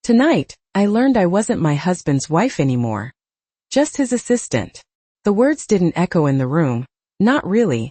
Tonight, I learned I wasn't my husband's wife anymore. Just his assistant. The words didn't echo in the room, not really,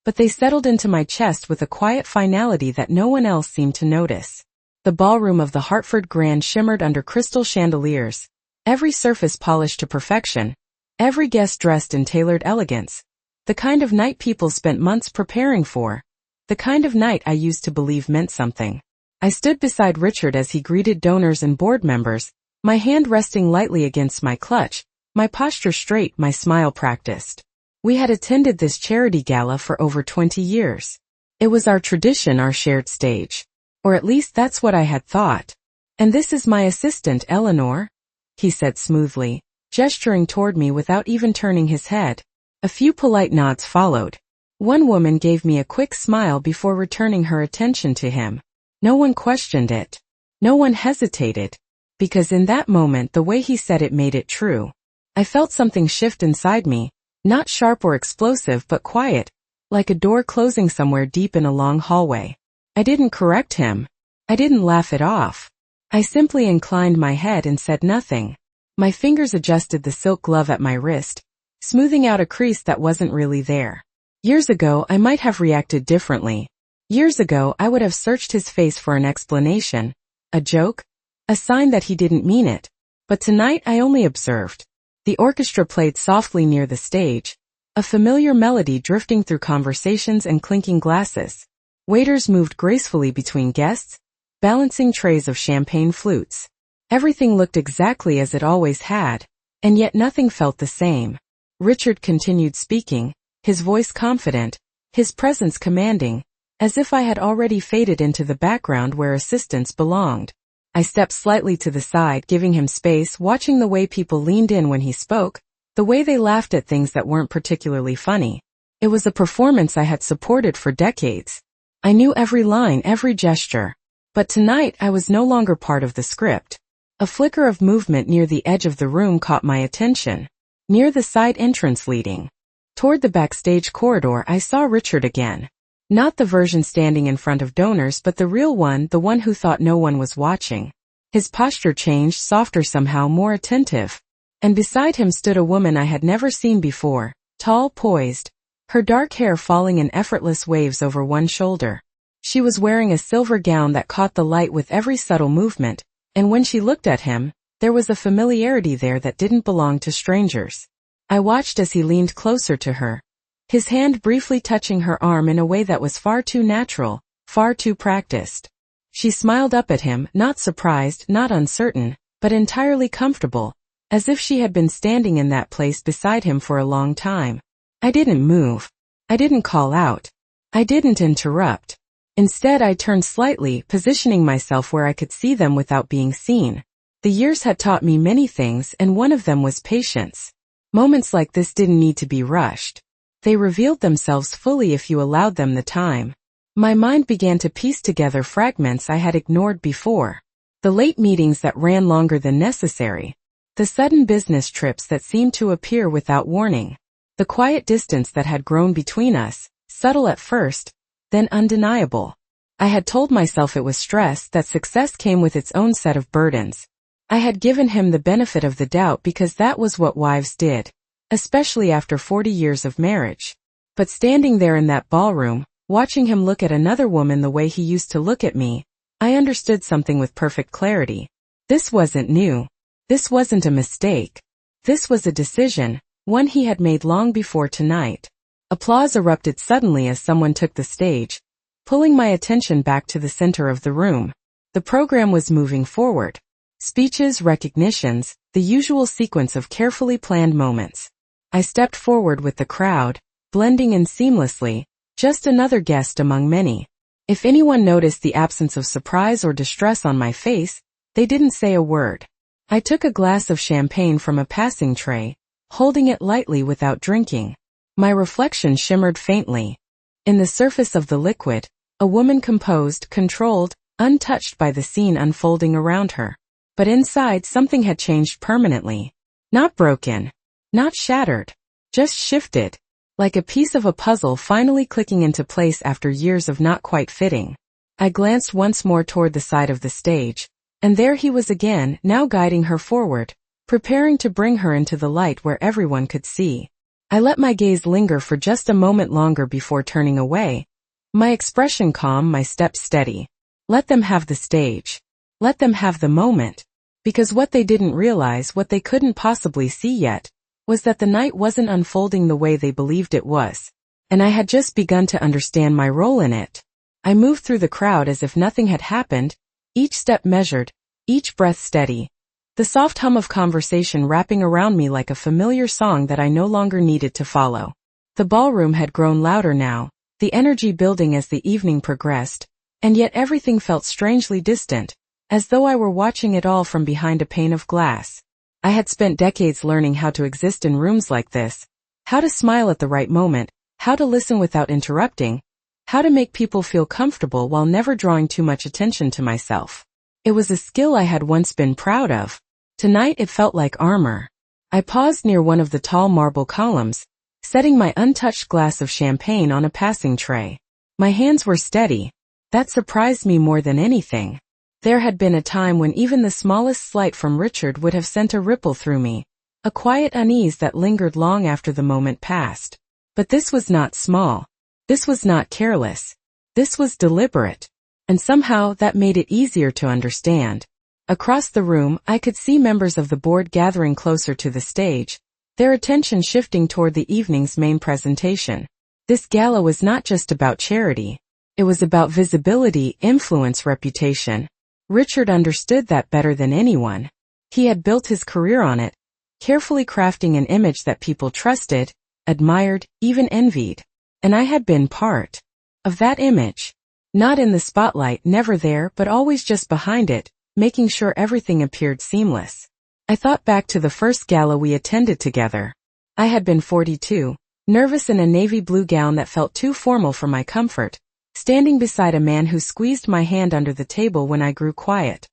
but they settled into my chest with a quiet finality that no one else seemed to notice. The ballroom of the Hartford Grand shimmered under crystal chandeliers, every surface polished to perfection, every guest dressed in tailored elegance. The kind of night people spent months preparing for. The kind of night I used to believe meant something. I stood beside Richard as he greeted donors and board members, my hand resting lightly against my clutch, my posture straight, my smile practiced. We had attended this charity gala for over 20 years. It was our tradition, our shared stage. Or at least that's what I had thought. And this is my assistant, Eleanor, he said smoothly, gesturing toward me without even turning his head. A few polite nods followed. One woman gave me a quick smile before returning her attention to him. No one questioned it. No one hesitated. Because in that moment the way he said it made it true. I felt something shift inside me, not sharp or explosive but quiet, like a door closing somewhere deep in a long hallway. I didn't correct him. I didn't laugh it off. I simply inclined my head and said nothing. My fingers adjusted the silk glove at my wrist, smoothing out a crease that wasn't really there. Years ago I might have reacted differently. Years ago I would have searched his face for an explanation, a joke, a sign that he didn't mean it. But tonight I only observed. The orchestra played softly near the stage, a familiar melody drifting through conversations and clinking glasses. Waiters moved gracefully between guests, balancing trays of champagne flutes. Everything looked exactly as it always had, and yet nothing felt the same. Richard continued speaking, his voice confident, his presence commanding, as if I had already faded into the background where assistants belonged. I stepped slightly to the side, giving him space, watching the way people leaned in when he spoke, the way they laughed at things that weren't particularly funny. It was a performance I had supported for decades. I knew every line, every gesture. But tonight I was no longer part of the script. A flicker of movement near the edge of the room caught my attention. Near the side entrance leading toward the backstage corridor, I saw Richard again. Not the version standing in front of donors, but the real one, the one who thought no one was watching. His posture changed, softer somehow, more attentive. And beside him stood a woman I had never seen before, tall, poised, her dark hair falling in effortless waves over one shoulder. She was wearing a silver gown that caught the light with every subtle movement, and when she looked at him, there was a familiarity there that didn't belong to strangers. I watched as he leaned closer to her, his hand briefly touching her arm in a way that was far too natural, far too practiced. She smiled up at him, not surprised, not uncertain, but entirely comfortable, as if she had been standing in that place beside him for a long time. I didn't move. I didn't call out. I didn't interrupt. Instead, I turned slightly, positioning myself where I could see them without being seen. The years had taught me many things, and one of them was patience. Moments like this didn't need to be rushed. They revealed themselves fully if you allowed them the time. My mind began to piece together fragments I had ignored before. The late meetings that ran longer than necessary. The sudden business trips that seemed to appear without warning. The quiet distance that had grown between us, subtle at first, then undeniable. I had told myself it was stress, that success came with its own set of burdens. I had given him the benefit of the doubt because that was what wives did, especially after 40 years of marriage. But standing there in that ballroom, watching him look at another woman the way he used to look at me, I understood something with perfect clarity. This wasn't new. This wasn't a mistake. This was a decision, one he had made long before tonight. Applause erupted suddenly as someone took the stage, pulling my attention back to the center of the room. The program was moving forward. Speeches, recognitions, the usual sequence of carefully planned moments. I stepped forward with the crowd, blending in seamlessly, just another guest among many. If anyone noticed the absence of surprise or distress on my face, they didn't say a word. I took a glass of champagne from a passing tray, holding it lightly without drinking. My reflection shimmered faintly. In the surface of the liquid, a woman composed, controlled, untouched by the scene unfolding around her. But inside something had changed permanently. Not broken. Not shattered. Just shifted. Like a piece of a puzzle finally clicking into place after years of not quite fitting. I glanced once more toward the side of the stage, And there he was again, now guiding her forward, preparing to bring her into the light where everyone could see. I let my gaze linger for just a moment longer before turning away, my expression calm, my steps steady. Let them have the stage. Let them have the moment. Because what they didn't realize, what they couldn't possibly see yet, was that the night wasn't unfolding the way they believed it was. And I had just begun to understand my role in it. I moved through the crowd as if nothing had happened, each step measured, each breath steady, the soft hum of conversation wrapping around me like a familiar song that I no longer needed to follow. The ballroom had grown louder now, the energy building as the evening progressed, and yet everything felt strangely distant, as though I were watching it all from behind a pane of glass. I had spent decades learning how to exist in rooms like this, how to smile at the right moment, how to listen without interrupting, how to make people feel comfortable while never drawing too much attention to myself. It was a skill I had once been proud of. Tonight it felt like armor. I paused near one of the tall marble columns, setting my untouched glass of champagne on a passing tray. My hands were steady. That surprised me more than anything. There had been a time when even the smallest slight from Richard would have sent a ripple through me, a quiet unease that lingered long after the moment passed. But this was not small. This was not careless. This was deliberate. And somehow that made it easier to understand. Across the room, I could see members of the board gathering closer to the stage, their attention shifting toward the evening's main presentation. This gala was not just about charity. It was about visibility, influence, reputation. Richard understood that better than anyone. He had built his career on it, carefully crafting an image that people trusted, admired, even envied. And I had been part of that image. Not in the spotlight, never there, but always just behind it, making sure everything appeared seamless. I thought back to the first gala we attended together. I had been 42, nervous in a navy blue gown that felt too formal for my comfort, standing beside a man who squeezed my hand under the table when I grew quiet.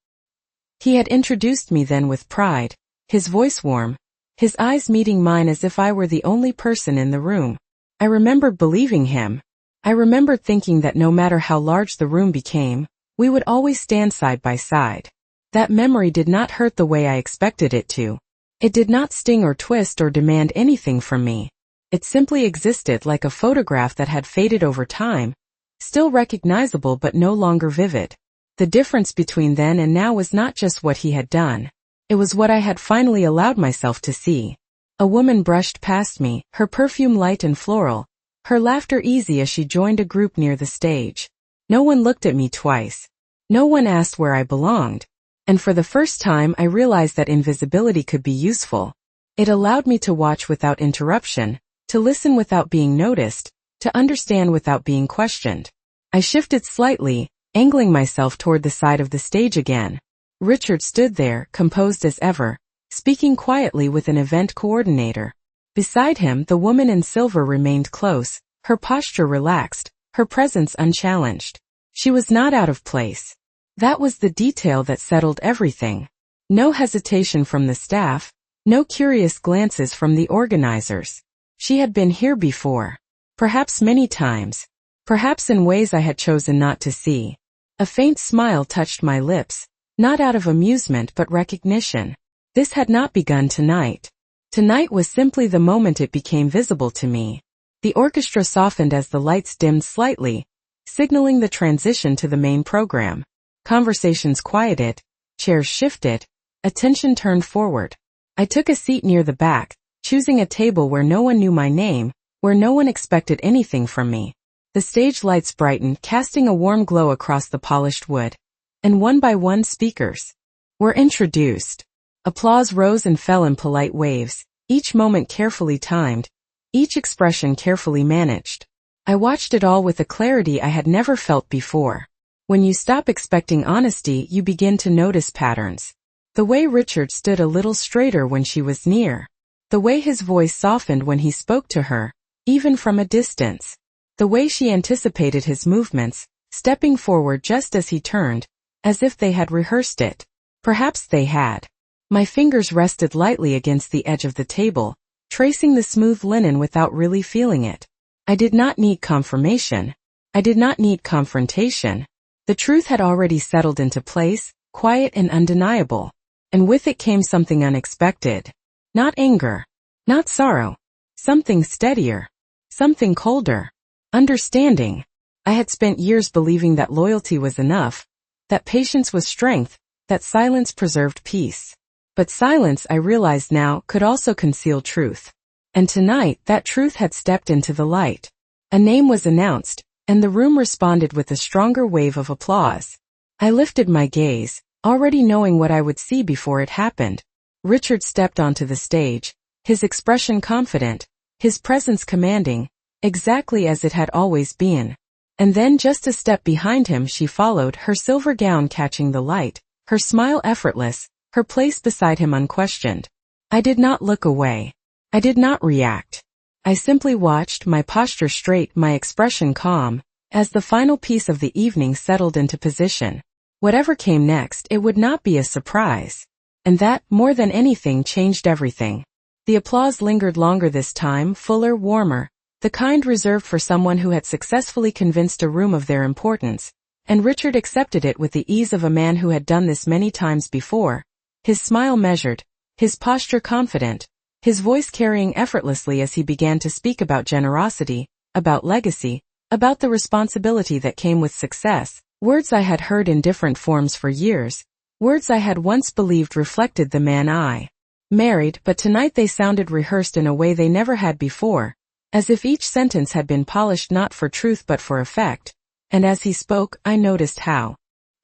He had introduced me then with pride, his voice warm, his eyes meeting mine as if I were the only person in the room. I remembered believing him. I remembered thinking that no matter how large the room became, we would always stand side by side. That memory did not hurt the way I expected it to. It did not sting or twist or demand anything from me. It simply existed like a photograph that had faded over time, still recognizable but no longer vivid. The difference between then and now was not just what he had done. It was what I had finally allowed myself to see. A woman brushed past me, her perfume light and floral, her laughter easy as she joined a group near the stage. No one looked at me twice. No one asked where I belonged. And for the first time I realized that invisibility could be useful. It allowed me to watch without interruption, to listen without being noticed, to understand without being questioned. I shifted slightly, angling myself toward the side of the stage again. Richard stood there, composed as ever, speaking quietly with an event coordinator. Beside him, the woman in silver remained close, her posture relaxed, her presence unchallenged. She was not out of place. That was the detail that settled everything. No hesitation from the staff, no curious glances from the organizers. She had been here before. Perhaps many times. Perhaps in ways I had chosen not to see. A faint smile touched my lips, not out of amusement but recognition. This had not begun tonight. Tonight was simply the moment it became visible to me. The orchestra softened as the lights dimmed slightly, signaling the transition to the main program. Conversations quieted, chairs shifted, attention turned forward. I took a seat near the back, choosing a table where no one knew my name, where no one expected anything from me. The stage lights brightened, casting a warm glow across the polished wood. And one by one speakers were introduced. Applause rose and fell in polite waves, each moment carefully timed, each expression carefully managed. I watched it all with a clarity I had never felt before. When you stop expecting honesty, you begin to notice patterns. The way Richard stood a little straighter when she was near. The way his voice softened when he spoke to her, even from a distance. The way she anticipated his movements, stepping forward just as he turned, as if they had rehearsed it. Perhaps they had. My fingers rested lightly against the edge of the table, tracing the smooth linen without really feeling it. I did not need confirmation. I did not need confrontation. The truth had already settled into place, quiet and undeniable. And with it came something unexpected. Not anger. Not sorrow. Something steadier. Something colder. Understanding. I had spent years believing that loyalty was enough, that patience was strength, that silence preserved peace. But silence, I realized now, could also conceal truth. And tonight, that truth had stepped into the light. A name was announced, and the room responded with a stronger wave of applause. I lifted my gaze, already knowing what I would see before it happened. Richard stepped onto the stage, his expression confident, his presence commanding, exactly as it had always been. And then just a step behind him she followed, her silver gown catching the light, her smile effortless, her place beside him unquestioned. I did not look away. I did not react. I simply watched, my posture straight, my expression calm, as the final piece of the evening settled into position. Whatever came next, it would not be a surprise. And that, more than anything, changed everything. The applause lingered longer this time, fuller, warmer, the kind reserved for someone who had successfully convinced a room of their importance, and Richard accepted it with the ease of a man who had done this many times before, his smile measured, his posture confident, his voice carrying effortlessly as he began to speak about generosity, about legacy, about the responsibility that came with success, words I had heard in different forms for years, words I had once believed reflected the man I married, but tonight they sounded rehearsed in a way they never had before, as if each sentence had been polished not for truth but for effect, and as he spoke, I noticed how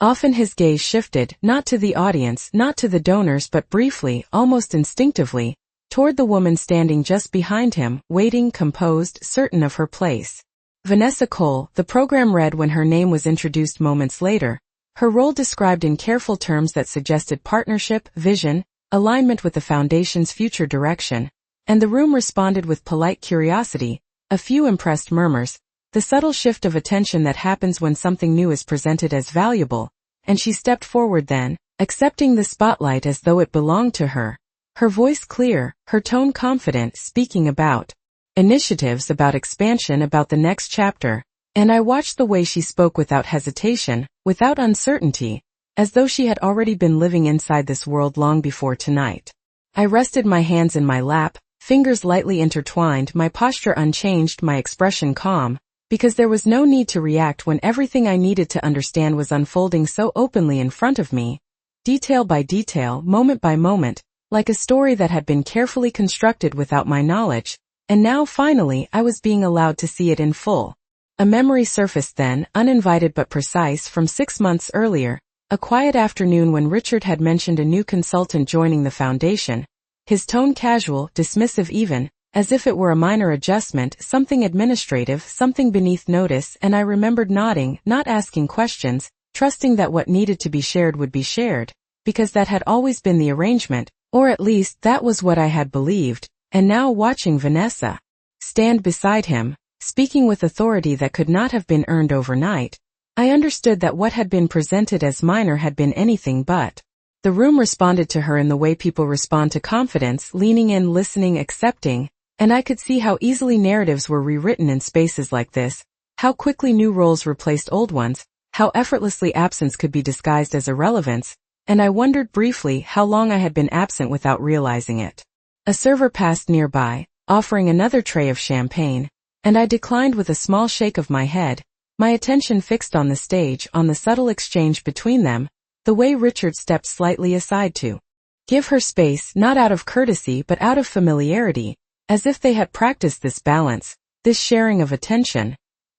often his gaze shifted, not to the audience, not to the donors, but briefly, almost instinctively, toward the woman standing just behind him, waiting, composed, certain of her place. Vanessa Cole, the program read when her name was introduced moments later, her role described in careful terms that suggested partnership, vision, alignment with the foundation's future direction, and the room responded with polite curiosity, a few impressed murmurs, the subtle shift of attention that happens when something new is presented as valuable, and she stepped forward then, accepting the spotlight as though it belonged to her. Her voice clear, her tone confident, speaking about initiatives, about expansion, about the next chapter, and I watched the way she spoke without hesitation, without uncertainty, as though she had already been living inside this world long before tonight. I rested my hands in my lap, fingers lightly intertwined, my posture unchanged, my expression calm, because there was no need to react when everything I needed to understand was unfolding so openly in front of me, detail by detail, moment by moment, like a story that had been carefully constructed without my knowledge, and now finally I was being allowed to see it in full. A memory surfaced then, uninvited but precise, from 6 months earlier, a quiet afternoon when Richard had mentioned a new consultant joining the foundation, his tone casual, dismissive even, as if it were a minor adjustment, something administrative, something beneath notice, and I remembered nodding, not asking questions, trusting that what needed to be shared would be shared, because that had always been the arrangement, or at least that was what I had believed, and now watching Vanessa stand beside him, speaking with authority that could not have been earned overnight, I understood that what had been presented as minor had been anything but. The room responded to her in the way people respond to confidence, leaning in, listening, accepting, and I could see how easily narratives were rewritten in spaces like this, how quickly new roles replaced old ones, how effortlessly absence could be disguised as irrelevance, and I wondered briefly how long I had been absent without realizing it. A server passed nearby, offering another tray of champagne, and I declined with a small shake of my head, my attention fixed on the stage, on the subtle exchange between them, the way Richard stepped slightly aside to give her space, not out of courtesy but out of familiarity, as if they had practiced this balance, this sharing of attention,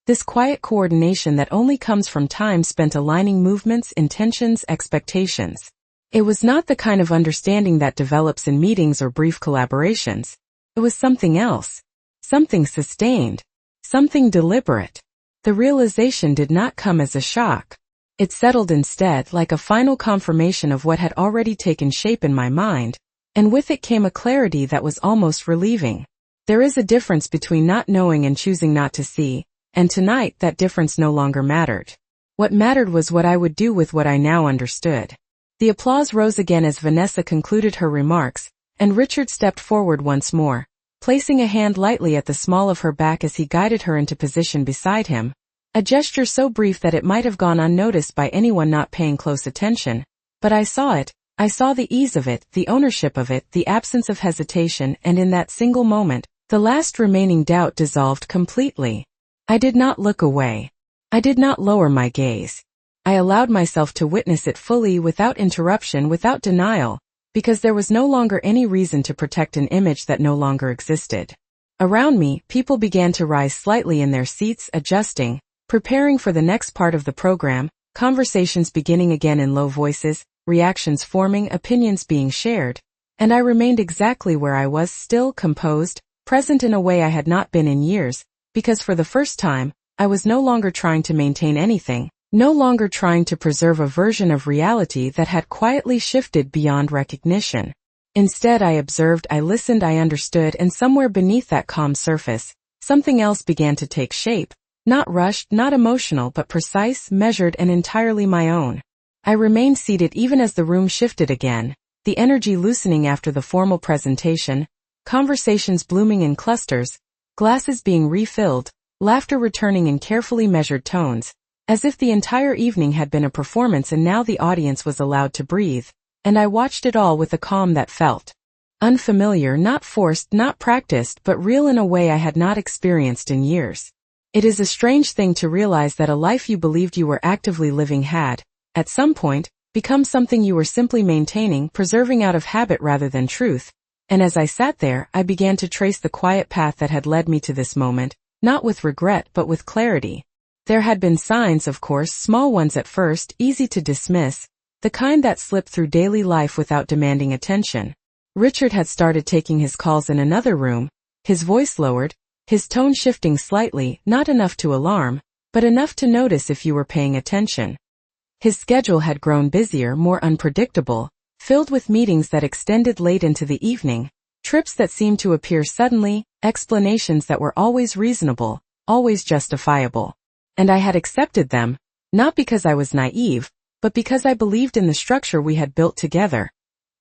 this quiet coordination that only comes from time spent aligning movements, intentions, expectations. It was not the kind of understanding that develops in meetings or brief collaborations. It was something else. Something sustained. Something deliberate. The realization did not come as a shock. It settled instead like a final confirmation of what had already taken shape in my mind, and with it came a clarity that was almost relieving. There is a difference between not knowing and choosing not to see, and tonight that difference no longer mattered. What mattered was what I would do with what I now understood. The applause rose again as Vanessa concluded her remarks, and Richard stepped forward once more, placing a hand lightly at the small of her back as he guided her into position beside him, a gesture so brief that it might have gone unnoticed by anyone not paying close attention, But I saw it. I saw the ease of it, the ownership of it, the absence of hesitation, and in that single moment, the last remaining doubt dissolved completely. I did not look away. I did not lower my gaze. I allowed myself to witness it fully without interruption, without denial, because there was no longer any reason to protect an image that no longer existed. Around me, people began to rise slightly in their seats, adjusting, preparing for the next part of the program, conversations beginning again in low voices, reactions forming, opinions being shared, and I remained exactly where I was, still, composed, present in a way I had not been in years, because for the first time, I was no longer trying to maintain anything, no longer trying to preserve a version of reality that had quietly shifted beyond recognition. Instead, I observed, I listened, I understood, and somewhere beneath that calm surface, something else began to take shape, not rushed, not emotional, but precise, measured, and entirely my own. I remained seated even as the room shifted again, the energy loosening after the formal presentation, conversations blooming in clusters, glasses being refilled, laughter returning in carefully measured tones, as if the entire evening had been a performance and now the audience was allowed to breathe, and I watched it all with a calm that felt unfamiliar, not forced, not practiced, but real in a way I had not experienced in years. It is a strange thing to realize that a life you believed you were actively living had, at some point, become something you were simply maintaining, preserving out of habit rather than truth, and as I sat there, I began to trace the quiet path that had led me to this moment, not with regret but with clarity. There had been signs, of course, small ones at first, easy to dismiss, the kind that slipped through daily life without demanding attention. Richard had started taking his calls in another room, his voice lowered, his tone shifting slightly, not enough to alarm, but enough to notice if you were paying attention. His schedule had grown busier, more unpredictable, filled with meetings that extended late into the evening, trips that seemed to appear suddenly, explanations that were always reasonable, always justifiable. And I had accepted them, not because I was naive, but because I believed in the structure we had built together.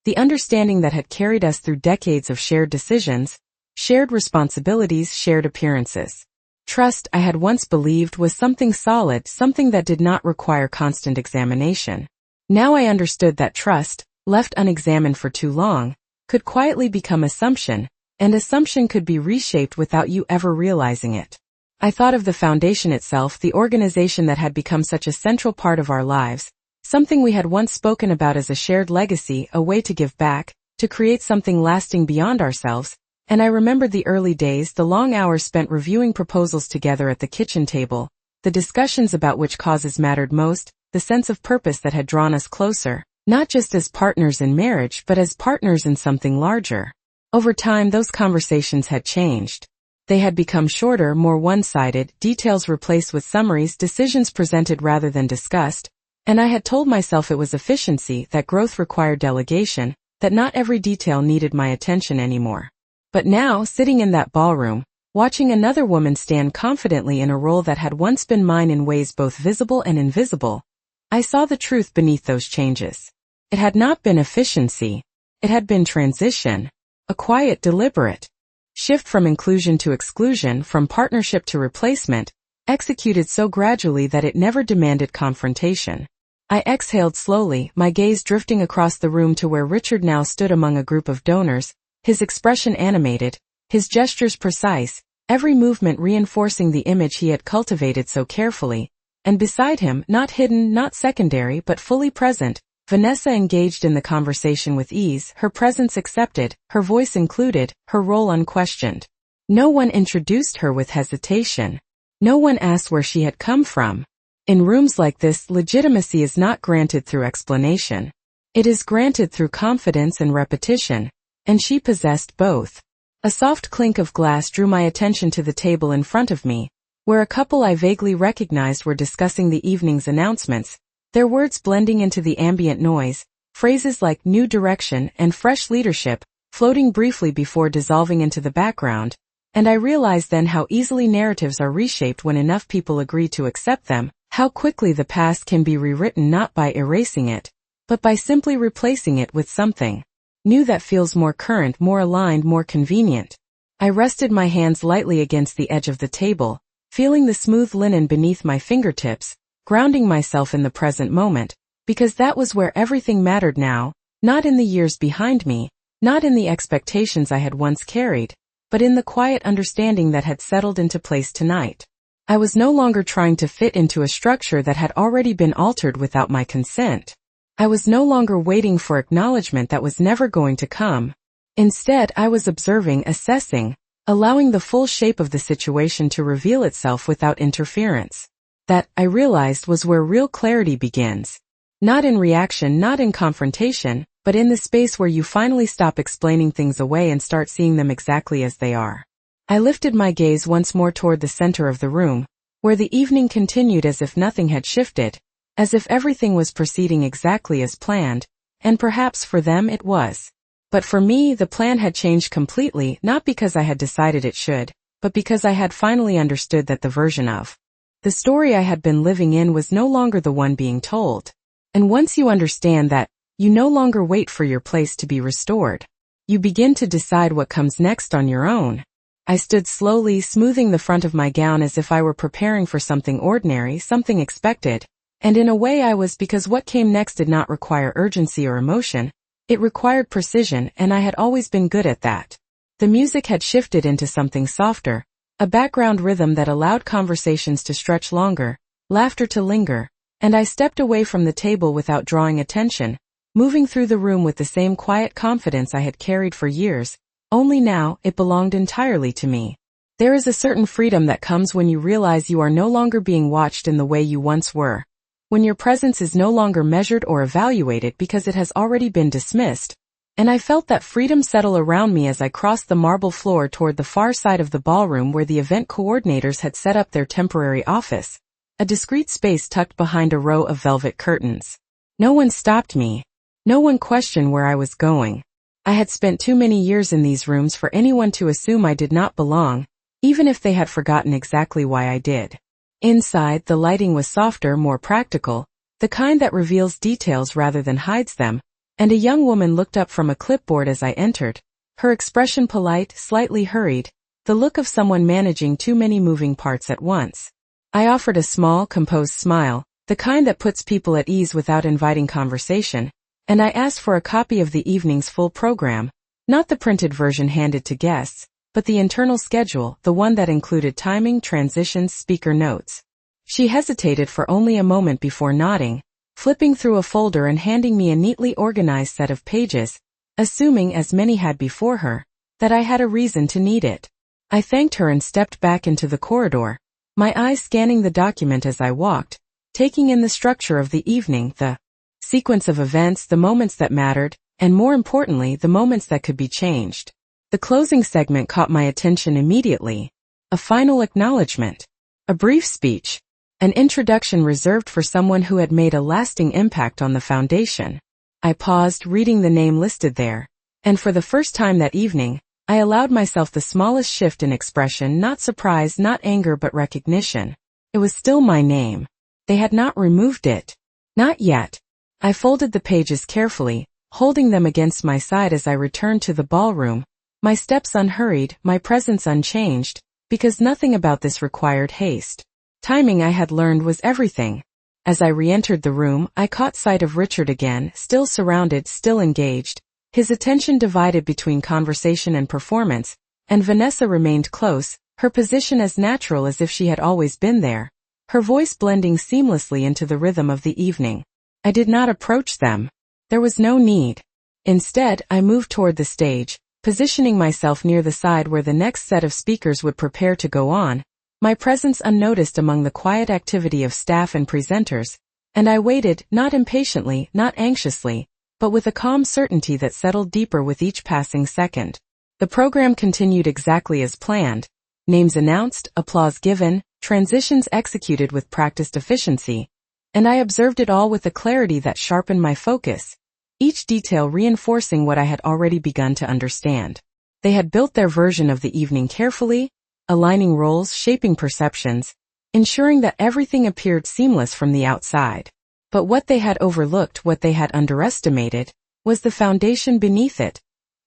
The understanding that had carried us through decades of shared decisions, shared responsibilities, shared appearances. Trust, I had once believed, was something solid, something that did not require constant examination. Now I understood that trust, left unexamined for too long, could quietly become assumption, and assumption could be reshaped without you ever realizing it. I thought of the foundation itself, the organization that had become such a central part of our lives, something we had once spoken about as a shared legacy, a way to give back, to create something lasting beyond ourselves, and I remembered the early days, the long hours spent reviewing proposals together at the kitchen table, the discussions about which causes mattered most, the sense of purpose that had drawn us closer, not just as partners in marriage but as partners in something larger. Over time, those conversations had changed. They had become shorter, more one-sided, details replaced with summaries, decisions presented rather than discussed, and I had told myself it was efficiency, that growth required delegation, that not every detail needed my attention anymore. But now, sitting in that ballroom, watching another woman stand confidently in a role that had once been mine in ways both visible and invisible, I saw the truth beneath those changes. It had not been efficiency. It had been transition. A quiet, deliberate shift from inclusion to exclusion, from partnership to replacement, executed so gradually that it never demanded confrontation. I exhaled slowly, my gaze drifting across the room to where Richard now stood among a group of donors, his expression animated, his gestures precise, every movement reinforcing the image he had cultivated so carefully, and beside him, not hidden, not secondary, but fully present, Vanessa engaged in the conversation with ease, her presence accepted, her voice included, her role unquestioned. No one introduced her with hesitation. No one asked where she had come from. In rooms like this, legitimacy is not granted through explanation. It is granted through confidence and repetition, and she possessed both. A soft clink of glass drew my attention to the table in front of me, where a couple I vaguely recognized were discussing the evening's announcements, their words blending into the ambient noise, phrases like new direction and fresh leadership, floating briefly before dissolving into the background, and I realized then how easily narratives are reshaped when enough people agree to accept them, how quickly the past can be rewritten not by erasing it, but by simply replacing it with something new that feels more current, more aligned, more convenient. I rested my hands lightly against the edge of the table, feeling the smooth linen beneath my fingertips, grounding myself in the present moment, Because that was where everything mattered now, not in the years behind me, not in the expectations I had once carried, but in the quiet understanding that had settled into place tonight. I was no longer trying to fit into a structure that had already been altered without my consent. I was no longer waiting for acknowledgement that was never going to come. Instead, I was observing, assessing, allowing the full shape of the situation to reveal itself without interference. That, I realized, was where real clarity begins. Not in reaction, not in confrontation, but in the space where you finally stop explaining things away and start seeing them exactly as they are. I lifted my gaze once more toward the center of the room, where the evening continued as if nothing had shifted, as if everything was proceeding exactly as planned, and perhaps for them it was. But for me, the plan had changed completely, not because I had decided it should, but because I had finally understood that the version of the story I had been living in was no longer the one being told. And once you understand that, you no longer wait for your place to be restored. You begin to decide what comes next on your own. I stood slowly, smoothing the front of my gown as if I were preparing for something ordinary, something expected. And in a way I was, because what came next did not require urgency or emotion. It required precision, and I had always been good at that. The music had shifted into something softer, a background rhythm that allowed conversations to stretch longer, laughter to linger, and I stepped away from the table without drawing attention, moving through the room with the same quiet confidence I had carried for years, only now it belonged entirely to me. There is a certain freedom that comes when you realize you are no longer being watched in the way you once were, when your presence is no longer measured or evaluated because it has already been dismissed, and I felt that freedom settle around me as I crossed the marble floor toward the far side of the ballroom where the event coordinators had set up their temporary office, a discreet space tucked behind a row of velvet curtains. No one stopped me. No one questioned where I was going. I had spent too many years in these rooms for anyone to assume I did not belong, even if they had forgotten exactly why I did. Inside, the lighting was softer, more practical, the kind that reveals details rather than hides them, and a young woman looked up from a clipboard as I entered, her expression polite, slightly hurried, the look of someone managing too many moving parts at once. I offered a small, composed smile, the kind that puts people at ease without inviting conversation, and I asked for a copy of the evening's full program, not the printed version handed to guests, but the internal schedule, the one that included timing, transitions, speaker notes. She hesitated for only a moment before nodding, flipping through a folder and handing me a neatly organized set of pages, assuming, as many had before her, that I had a reason to need it. I thanked her and stepped back into the corridor, my eyes scanning the document as I walked, taking in the structure of the evening, the sequence of events, the moments that mattered, and more importantly, the moments that could be changed. The closing segment caught my attention immediately. A final acknowledgement. A brief speech. An introduction reserved for someone who had made a lasting impact on the foundation. I paused, reading the name listed there, and for the first time that evening, I allowed myself the smallest shift in expression, not surprise, not anger, but recognition. It was still my name. They had not removed it. Not yet. I folded the pages carefully, holding them against my side as I returned to the ballroom, my steps unhurried, my presence unchanged, because nothing about this required haste. Timing, I had learned, was everything. As I re-entered the room, I caught sight of Richard again, still surrounded, still engaged, his attention divided between conversation and performance, and Vanessa remained close, her position as natural as if she had always been there, her voice blending seamlessly into the rhythm of the evening. I did not approach them. There was no need. Instead, I moved toward the stage, positioning myself near the side where the next set of speakers would prepare to go on, my presence unnoticed among the quiet activity of staff and presenters, and I waited, not impatiently, not anxiously, but with a calm certainty that settled deeper with each passing second. The program continued exactly as planned, names announced, applause given, transitions executed with practiced efficiency, and I observed it all with a clarity that sharpened my focus, each detail reinforcing what I had already begun to understand. They had built their version of the evening carefully, aligning roles, shaping perceptions, ensuring that everything appeared seamless from the outside. But what they had overlooked, what they had underestimated, was the foundation beneath it,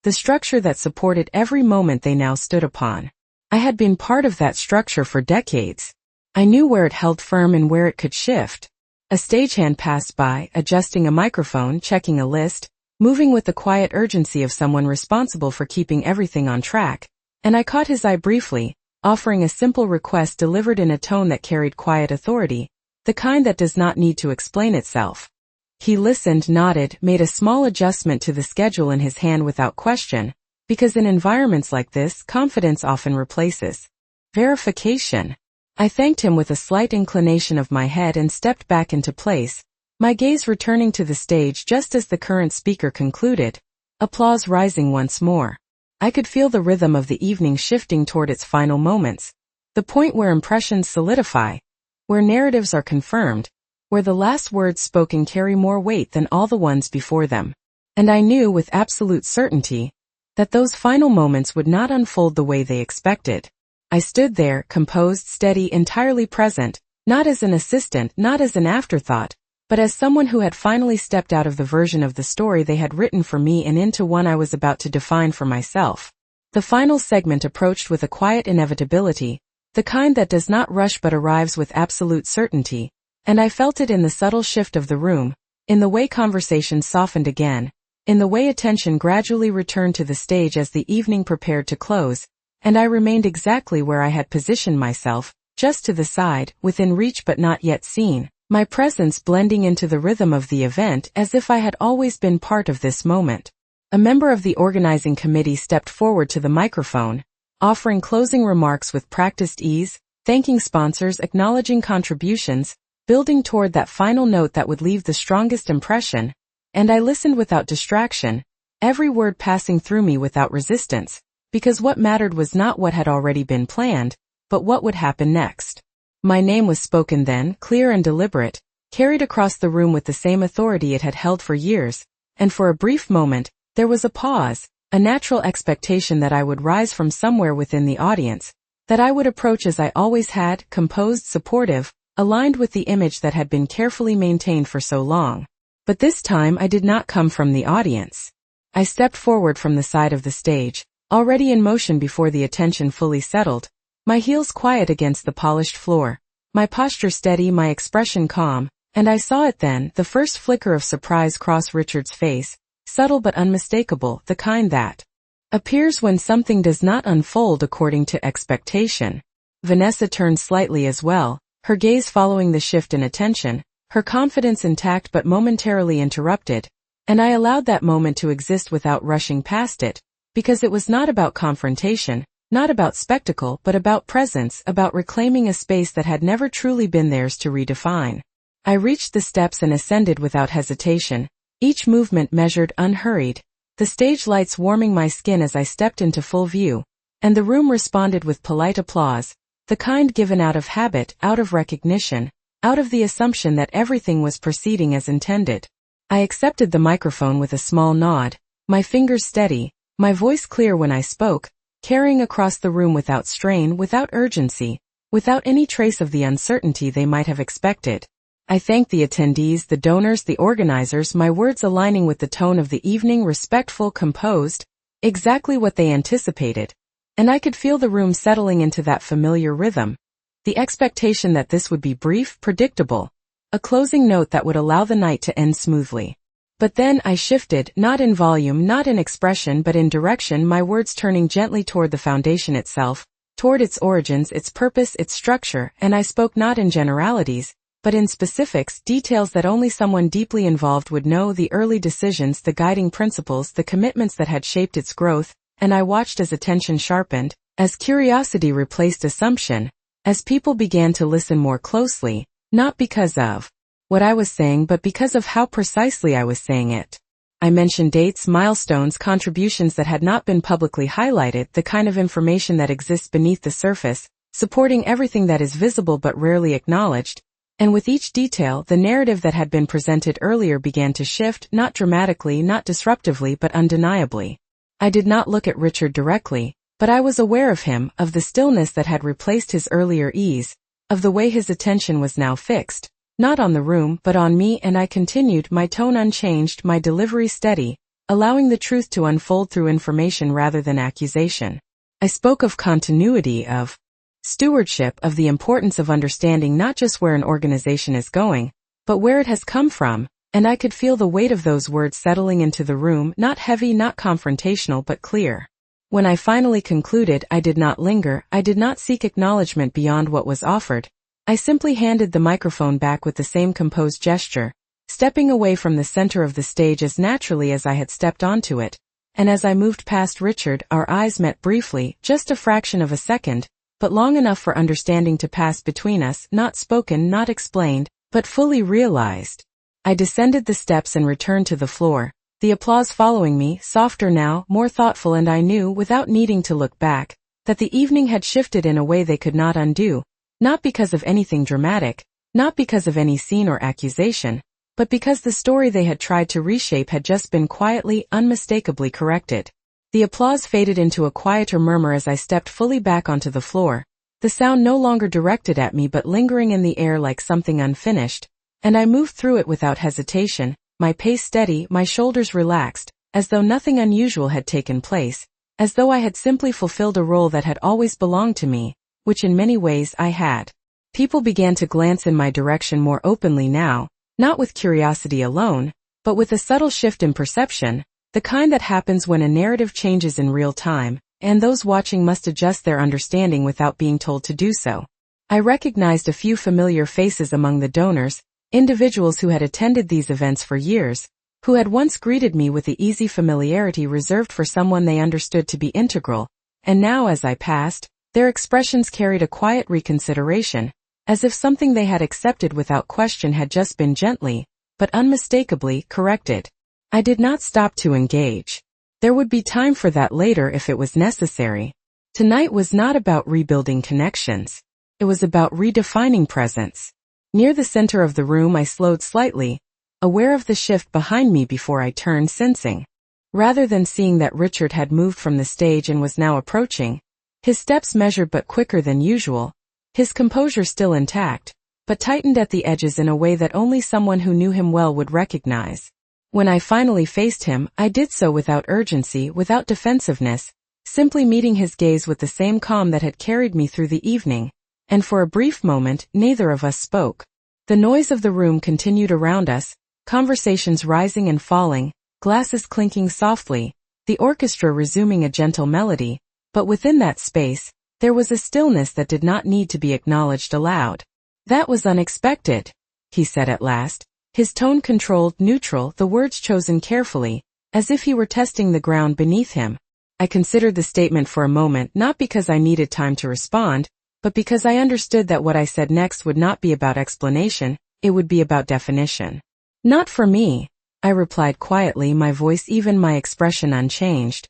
the structure that supported every moment they now stood upon. I had been part of that structure for decades. I knew where it held firm and where it could shift. A stagehand passed by, adjusting a microphone, checking a list, moving with the quiet urgency of someone responsible for keeping everything on track, and I caught his eye briefly, offering a simple request delivered in a tone that carried quiet authority, the kind that does not need to explain itself. He listened, nodded, made a small adjustment to the schedule in his hand without question, because in environments like this, confidence often replaces verification. I thanked him with a slight inclination of my head and stepped back into place, my gaze returning to the stage just as the current speaker concluded, applause rising once more. I could feel the rhythm of the evening shifting toward its final moments, the point where impressions solidify, where narratives are confirmed, where the last words spoken carry more weight than all the ones before them. And I knew with absolute certainty that those final moments would not unfold the way they expected. I stood there, composed, steady, entirely present, not as an assistant, not as an afterthought, but as someone who had finally stepped out of the version of the story they had written for me and into one I was about to define for myself. The final segment approached with a quiet inevitability, the kind that does not rush but arrives with absolute certainty, and I felt it in the subtle shift of the room, in the way conversation softened again, in the way attention gradually returned to the stage as the evening prepared to close, and I remained exactly where I had positioned myself, just to the side, within reach but not yet seen, my presence blending into the rhythm of the event as if I had always been part of this moment. A member of the organizing committee stepped forward to the microphone, offering closing remarks with practiced ease, thanking sponsors, acknowledging contributions, building toward that final note that would leave the strongest impression, and I listened without distraction, every word passing through me without resistance, because what mattered was not what had already been planned, but what would happen next. My name was spoken then, clear and deliberate, carried across the room with the same authority it had held for years, and for a brief moment, there was a pause, a natural expectation that I would rise from somewhere within the audience, that I would approach as I always had, composed, supportive, aligned with the image that had been carefully maintained for so long. But this time I did not come from the audience. I stepped forward from the side of the stage, already in motion before the attention fully settled, my heels quiet against the polished floor, my posture steady, my expression calm, and I saw it then, the first flicker of surprise cross Richard's face, subtle but unmistakable, the kind that appears when something does not unfold according to expectation. Vanessa turned slightly as well, her gaze following the shift in attention, her confidence intact but momentarily interrupted, and I allowed that moment to exist without rushing past it, because it was not about confrontation, not about spectacle, but about presence, about reclaiming a space that had never truly been theirs to redefine. I reached the steps and ascended without hesitation, each movement measured, unhurried, the stage lights warming my skin as I stepped into full view, and the room responded with polite applause, the kind given out of habit, out of recognition, out of the assumption that everything was proceeding as intended. I accepted the microphone with a small nod, my fingers steady, my voice clear when I spoke, carrying across the room without strain, without urgency, without any trace of the uncertainty they might have expected. I thanked the attendees, the donors, the organizers, my words aligning with the tone of the evening, respectful, composed, exactly what they anticipated, and I could feel the room settling into that familiar rhythm, the expectation that this would be brief, predictable, a closing note that would allow the night to end smoothly. But then I shifted, not in volume, not in expression, but in direction, my words turning gently toward the foundation itself, toward its origins, its purpose, its structure, and I spoke not in generalities, but in specifics, details that only someone deeply involved would know, the early decisions, the guiding principles, the commitments that had shaped its growth, and I watched as attention sharpened, as curiosity replaced assumption, as people began to listen more closely, not because of what I was saying but because of how precisely I was saying it. I mentioned dates, milestones, contributions that had not been publicly highlighted, the kind of information that exists beneath the surface, supporting everything that is visible but rarely acknowledged, and with each detail, the narrative that had been presented earlier began to shift, not dramatically, not disruptively, but undeniably. I did not look at Richard directly, but I was aware of him, of the stillness that had replaced his earlier ease, of the way his attention was now fixed, not on the room, but on me, and I continued, my tone unchanged, my delivery steady, allowing the truth to unfold through information rather than accusation. I spoke of continuity, of stewardship, of the importance of understanding not just where an organization is going, but where it has come from, and I could feel the weight of those words settling into the room, not heavy, not confrontational, but clear. When I finally concluded, I did not linger, I did not seek acknowledgement beyond what was offered. I simply handed the microphone back with the same composed gesture, stepping away from the center of the stage as naturally as I had stepped onto it. And as I moved past Richard, our eyes met briefly, just a fraction of a second, but long enough for understanding to pass between us, not spoken, not explained, but fully realized. I descended the steps and returned to the floor, the applause following me, softer now, more thoughtful, and I knew, without needing to look back, that the evening had shifted in a way they could not undo, not because of anything dramatic, not because of any scene or accusation, but because the story they had tried to reshape had just been quietly, unmistakably corrected. The applause faded into a quieter murmur as I stepped fully back onto the floor, the sound no longer directed at me but lingering in the air like something unfinished, and I moved through it without hesitation, my pace steady, my shoulders relaxed, as though nothing unusual had taken place, as though I had simply fulfilled a role that had always belonged to me, which in many ways I had. People began to glance in my direction more openly now, not with curiosity alone, but with a subtle shift in perception, the kind that happens when a narrative changes in real time, and those watching must adjust their understanding without being told to do so. I recognized a few familiar faces among the donors, individuals who had attended these events for years, who had once greeted me with the easy familiarity reserved for someone they understood to be integral, and now as I passed, their expressions carried a quiet reconsideration, as if something they had accepted without question had just been gently, but unmistakably, corrected. I did not stop to engage. There would be time for that later if it was necessary. Tonight was not about rebuilding connections. It was about redefining presence. Near the center of the room I slowed slightly, aware of the shift behind me before I turned, sensing. Rather than seeing that Richard had moved from the stage and was now approaching, his steps measured but quicker than usual, his composure still intact, but tightened at the edges in a way that only someone who knew him well would recognize. When I finally faced him, I did so without urgency, without defensiveness, simply meeting his gaze with the same calm that had carried me through the evening. And for a brief moment, neither of us spoke. The noise of the room continued around us, conversations rising and falling, glasses clinking softly, the orchestra resuming a gentle melody, but within that space, there was a stillness that did not need to be acknowledged aloud. "That was unexpected," he said at last, his tone controlled, neutral, the words chosen carefully, as if he were testing the ground beneath him. I considered the statement for a moment, not because I needed time to respond, but because I understood that what I said next would not be about explanation, it would be about definition. "Not for me," I replied quietly, my voice, even my expression, unchanged.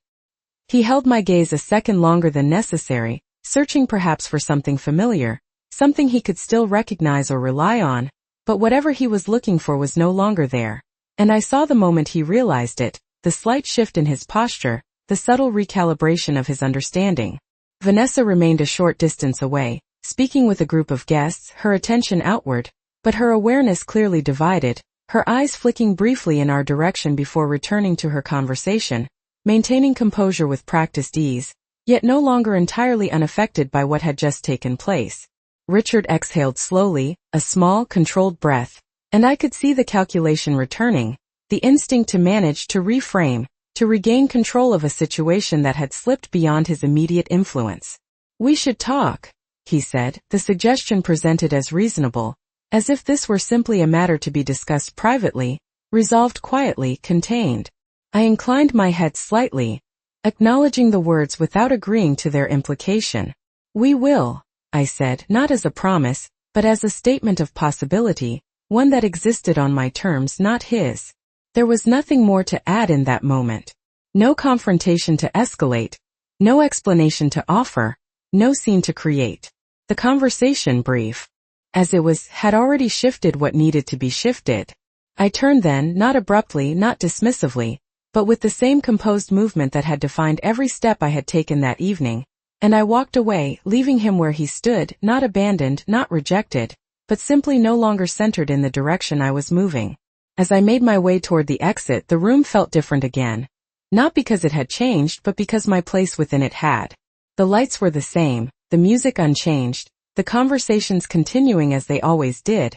He held my gaze a second longer than necessary, searching perhaps for something familiar, something he could still recognize or rely on, but whatever he was looking for was no longer there. And I saw the moment he realized it, the slight shift in his posture, the subtle recalibration of his understanding. Vanessa remained a short distance away, speaking with a group of guests, her attention outward, but her awareness clearly divided, her eyes flicking briefly in our direction before returning to her conversation, maintaining composure with practiced ease, yet no longer entirely unaffected by what had just taken place. Richard exhaled slowly, a small, controlled breath, and I could see the calculation returning, the instinct to manage, to reframe, to regain control of a situation that had slipped beyond his immediate influence. "We should talk," he said, the suggestion presented as reasonable, as if this were simply a matter to be discussed privately, resolved quietly, contained. I inclined my head slightly, acknowledging the words without agreeing to their implication. "We will," I said, not as a promise, but as a statement of possibility, one that existed on my terms, not his. There was nothing more to add in that moment. No confrontation to escalate, no explanation to offer, no scene to create. The conversation, brief as it was, had already shifted what needed to be shifted. I turned then, not abruptly, not dismissively, but with the same composed movement that had defined every step I had taken that evening, and I walked away, leaving him where he stood, not abandoned, not rejected, but simply no longer centered in the direction I was moving. As I made my way toward the exit, the room felt different again. Not because it had changed, but because my place within it had. The lights were the same, the music unchanged, the conversations continuing as they always did.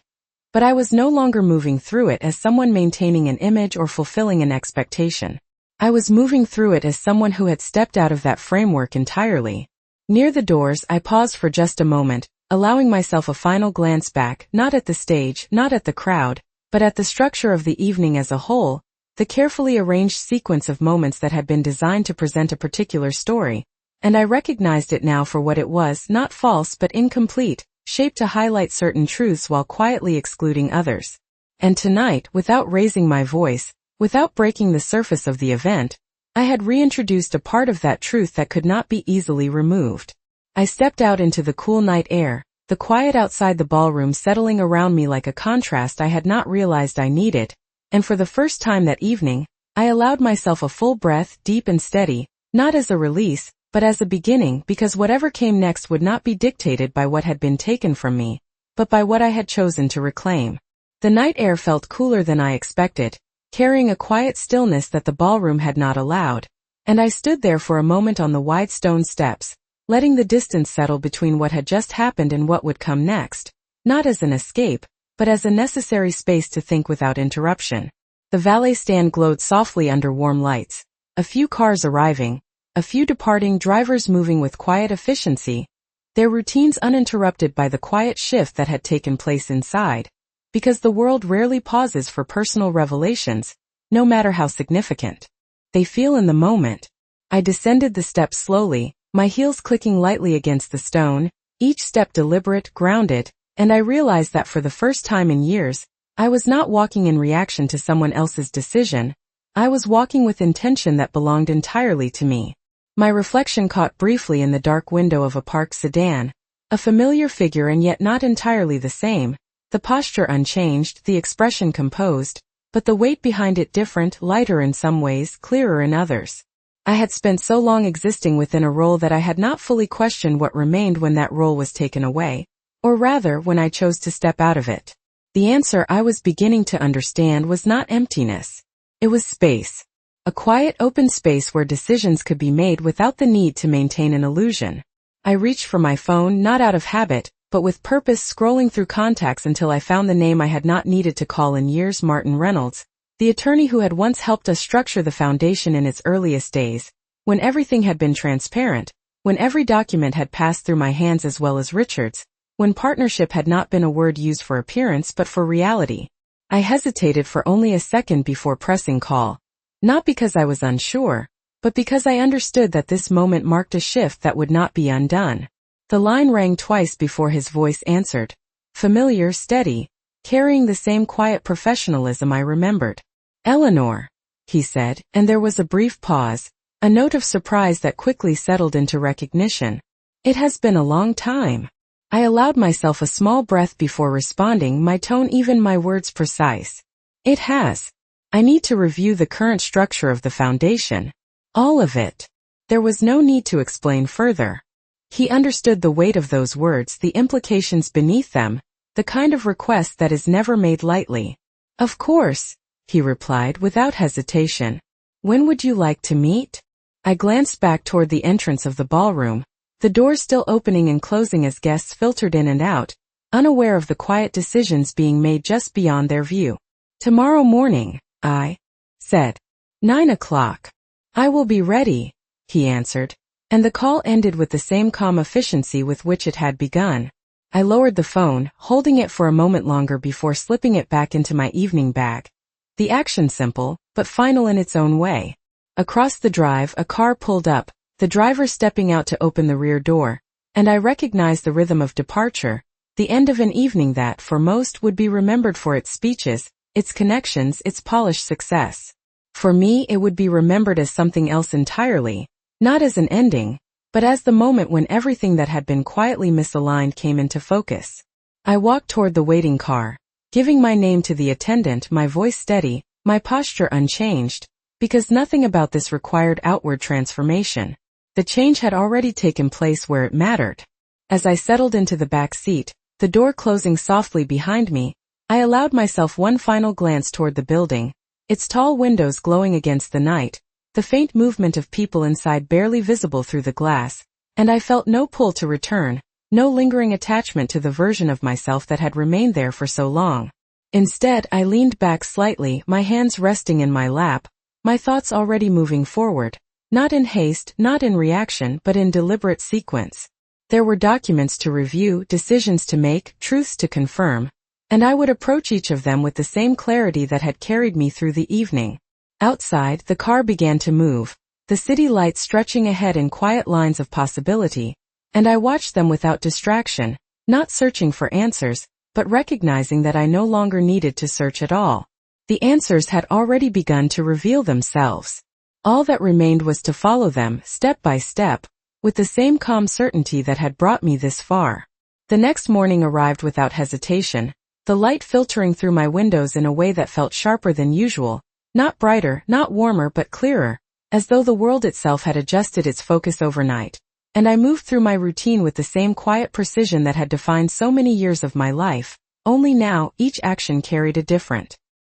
But I was no longer moving through it as someone maintaining an image or fulfilling an expectation. I was moving through it as someone who had stepped out of that framework entirely. Near the doors, I paused for just a moment, allowing myself a final glance back, not at the stage, not at the crowd, but at the structure of the evening as a whole, the carefully arranged sequence of moments that had been designed to present a particular story. And I recognized it now for what it was, not false but incomplete, shaped to highlight certain truths while quietly excluding others. And tonight, without raising my voice, without breaking the surface of the event, I had reintroduced a part of that truth that could not be easily removed. I stepped out into the cool night air, the quiet outside the ballroom settling around me like a contrast I had not realized I needed, and for the first time that evening, I allowed myself a full breath, deep and steady, not as a release, but as a beginning, because whatever came next would not be dictated by what had been taken from me, but by what I had chosen to reclaim. The night air felt cooler than I expected, carrying a quiet stillness that the ballroom had not allowed, and I stood there for a moment on the wide stone steps, letting the distance settle between what had just happened and what would come next, not as an escape, but as a necessary space to think without interruption. The valet stand glowed softly under warm lights, a few cars arriving, a few departing, drivers moving with quiet efficiency, their routines uninterrupted by the quiet shift that had taken place inside, because the world rarely pauses for personal revelations, no matter how significant. They feel in the moment. I descended the steps slowly, my heels clicking lightly against the stone, each step deliberate, grounded, and I realized that for the first time in years, I was not walking in reaction to someone else's decision. I was walking with intention that belonged entirely to me. My reflection caught briefly in the dark window of a parked sedan, a familiar figure and yet not entirely the same, the posture unchanged, the expression composed, but the weight behind it different, lighter in some ways, clearer in others. I had spent so long existing within a role that I had not fully questioned what remained when that role was taken away, or rather when I chose to step out of it. The answer I was beginning to understand was not emptiness. It was space. A quiet, open space where decisions could be made without the need to maintain an illusion. I reached for my phone, not out of habit, but with purpose, scrolling through contacts until I found the name I had not needed to call in years: Martin Reynolds, the attorney who had once helped us structure the foundation in its earliest days, when everything had been transparent, when every document had passed through my hands as well as Richard's, when partnership had not been a word used for appearance but for reality. I hesitated for only a second before pressing call. Not because I was unsure, but because I understood that this moment marked a shift that would not be undone. The line rang twice before his voice answered. Familiar, steady, carrying the same quiet professionalism I remembered. "Eleanor," he said, and there was a brief pause, a note of surprise that quickly settled into recognition. "It has been a long time." I allowed myself a small breath before responding, my tone, even my words, precise. "It has. I need to review the current structure of the foundation. All of it." There was no need to explain further. He understood the weight of those words, the implications beneath them, the kind of request that is never made lightly. "Of course," he replied without hesitation. "When would you like to meet?" I glanced back toward the entrance of the ballroom, the doors still opening and closing as guests filtered in and out, unaware of the quiet decisions being made just beyond their view. "Tomorrow morning," I said. 9 o'clock. "I will be ready," he answered, and the call ended with the same calm efficiency with which it had begun. I lowered the phone, holding it for a moment longer before slipping it back into my evening bag. The action simple, but final in its own way. Across the drive, a car pulled up, the driver stepping out to open the rear door, and I recognized the rhythm of departure, the end of an evening that, for most, would be remembered for its speeches, its connections, its polished success. For me, it would be remembered as something else entirely, not as an ending, but as the moment when everything that had been quietly misaligned came into focus. I walked toward the waiting car, giving my name to the attendant, my voice steady, my posture unchanged, because nothing about this required outward transformation. The change had already taken place where it mattered. As I settled into the back seat, the door closing softly behind me, I allowed myself one final glance toward the building, its tall windows glowing against the night, the faint movement of people inside barely visible through the glass, and I felt no pull to return, no lingering attachment to the version of myself that had remained there for so long. Instead, I leaned back slightly, my hands resting in my lap, my thoughts already moving forward, not in haste, not in reaction, but in deliberate sequence. There were documents to review, decisions to make, truths to confirm, and I would approach each of them with the same clarity that had carried me through the evening. Outside, the car began to move, the city lights stretching ahead in quiet lines of possibility, and I watched them without distraction, not searching for answers, but recognizing that I no longer needed to search at all. The answers had already begun to reveal themselves. All that remained was to follow them, step by step, with the same calm certainty that had brought me this far. The next morning arrived without hesitation, the light filtering through my windows in a way that felt sharper than usual, not brighter, not warmer, but clearer, as though the world itself had adjusted its focus overnight. And I moved through my routine with the same quiet precision that had defined so many years of my life, only now each action carried a different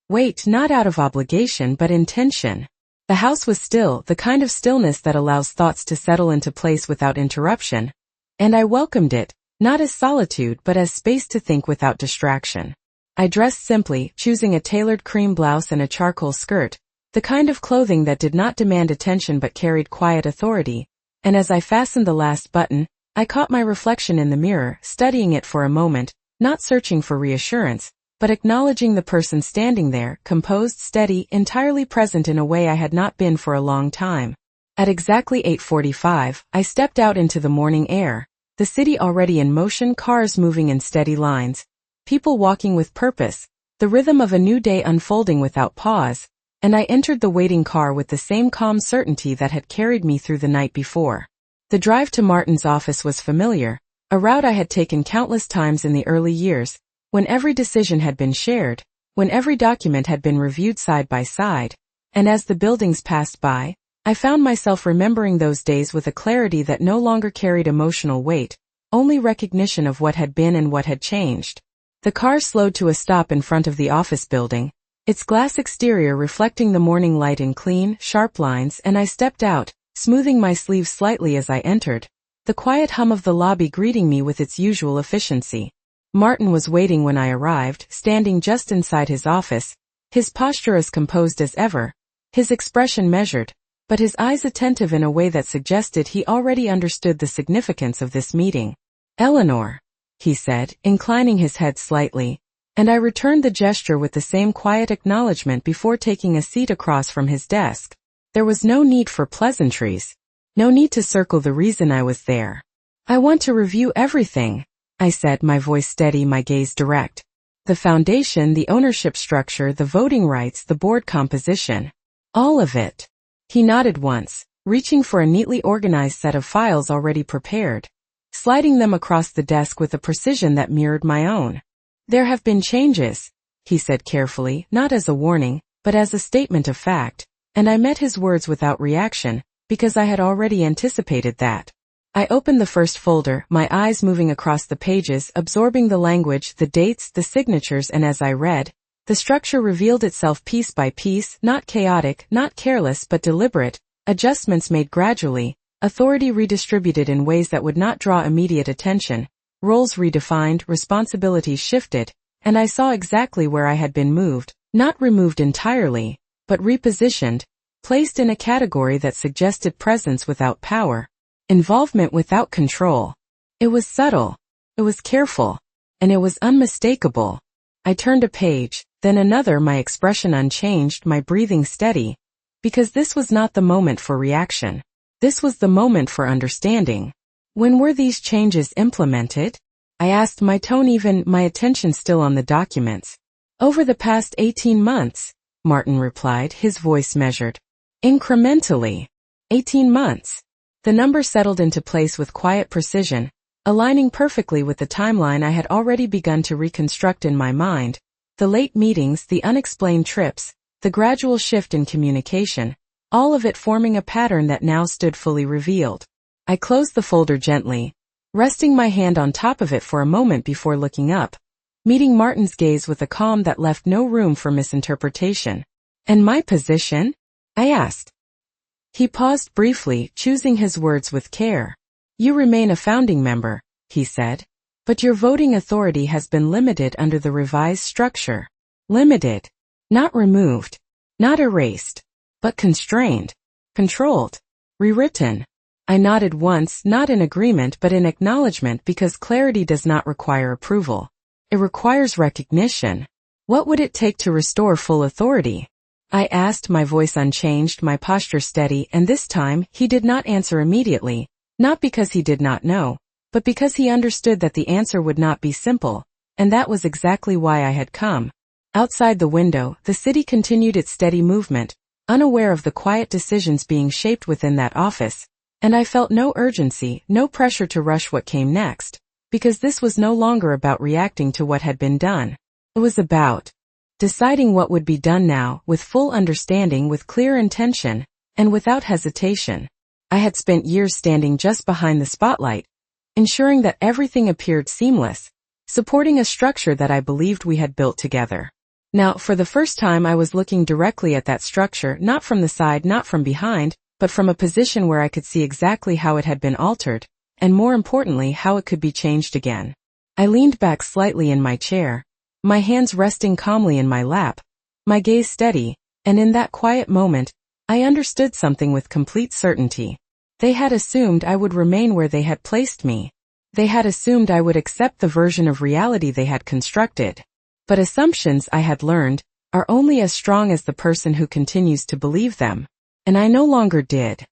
weight, not out of obligation but intention. The house was still, the kind of stillness that allows thoughts to settle into place without interruption, and I welcomed it, not as solitude but as space to think without distraction. I dressed simply, choosing a tailored cream blouse and a charcoal skirt, the kind of clothing that did not demand attention but carried quiet authority, and as I fastened the last button, I caught my reflection in the mirror, studying it for a moment, not searching for reassurance, but acknowledging the person standing there, composed, steady, entirely present in a way I had not been for a long time. At exactly 8:45, I stepped out into the morning air, the city already in motion, cars moving in steady lines, people walking with purpose, the rhythm of a new day unfolding without pause, and I entered the waiting car with the same calm certainty that had carried me through the night before. The drive to Martin's office was familiar, a route I had taken countless times in the early years, when every decision had been shared, when every document had been reviewed side by side, and as the buildings passed by, I found myself remembering those days with a clarity that no longer carried emotional weight, only recognition of what had been and what had changed. The car slowed to a stop in front of the office building, its glass exterior reflecting the morning light in clean, sharp lines, and I stepped out, smoothing my sleeves slightly as I entered, the quiet hum of the lobby greeting me with its usual efficiency. Martin was waiting when I arrived, standing just inside his office, his posture as composed as ever, his expression measured, but his eyes attentive in a way that suggested he already understood the significance of this meeting. "Eleanor," he said, inclining his head slightly, and I returned the gesture with the same quiet acknowledgement before taking a seat across from his desk. There was no need for pleasantries, no need to circle the reason I was there. "I want to review everything," I said, my voice steady, my gaze direct. "The foundation, the ownership structure, the voting rights, the board composition. All of it." He nodded once, reaching for a neatly organized set of files already prepared, sliding them across the desk with a precision that mirrored my own. "There have been changes," he said carefully, not as a warning, but as a statement of fact, and I met his words without reaction, because I had already anticipated that. I opened the first folder, my eyes moving across the pages, absorbing the language, the dates, the signatures, and as I read, the structure revealed itself piece by piece, not chaotic, not careless, but deliberate, adjustments made gradually, authority redistributed in ways that would not draw immediate attention, roles redefined, responsibilities shifted, and I saw exactly where I had been moved, not removed entirely, but repositioned, placed in a category that suggested presence without power, involvement without control. It was subtle, it was careful, and it was unmistakable. I turned a page, then another, my expression unchanged, my breathing steady, because this was not the moment for reaction. This was the moment for understanding. "When were these changes implemented?" I asked, my tone even, my attention still on the documents. "Over the past 18 months, Martin replied, his voice measured. "Incrementally. 18 months. The number settled into place with quiet precision, aligning perfectly with the timeline I had already begun to reconstruct in my mind, the late meetings, the unexplained trips, the gradual shift in communication, all of it forming a pattern that now stood fully revealed. I closed the folder gently, resting my hand on top of it for a moment before looking up, meeting Martin's gaze with a calm that left no room for misinterpretation. "And my position?" I asked. He paused briefly, choosing his words with care. "You remain a founding member," he said, "but your voting authority has been limited under the revised structure." limited, not removed, not erased, but constrained, controlled, rewritten. I nodded once, not in agreement but in acknowledgement, because clarity does not require approval. It requires recognition. What would it take to restore full authority? I asked, my voice unchanged, my posture steady, and this time he did not answer immediately, not because he did not know, but because he understood that the answer would not be simple, and that was exactly why I had come. Outside the window, the city continued its steady movement, unaware of the quiet decisions being shaped within that office, and I felt no urgency, no pressure to rush what came next, because this was no longer about reacting to what had been done. It was about deciding what would be done now, with full understanding, with clear intention, and without hesitation. I had spent years standing just behind the spotlight, ensuring that everything appeared seamless, supporting a structure that I believed we had built together. Now, for the first time, I was looking directly at that structure, not from the side, not from behind, but from a position where I could see exactly how it had been altered, and more importantly, how it could be changed again. I leaned back slightly in my chair, my hands resting calmly in my lap, my gaze steady, and in that quiet moment, I understood something with complete certainty. They had assumed I would remain where they had placed me. They had assumed I would accept the version of reality they had constructed. But assumptions, I had learned, are only as strong as the person who continues to believe them. And I no longer did.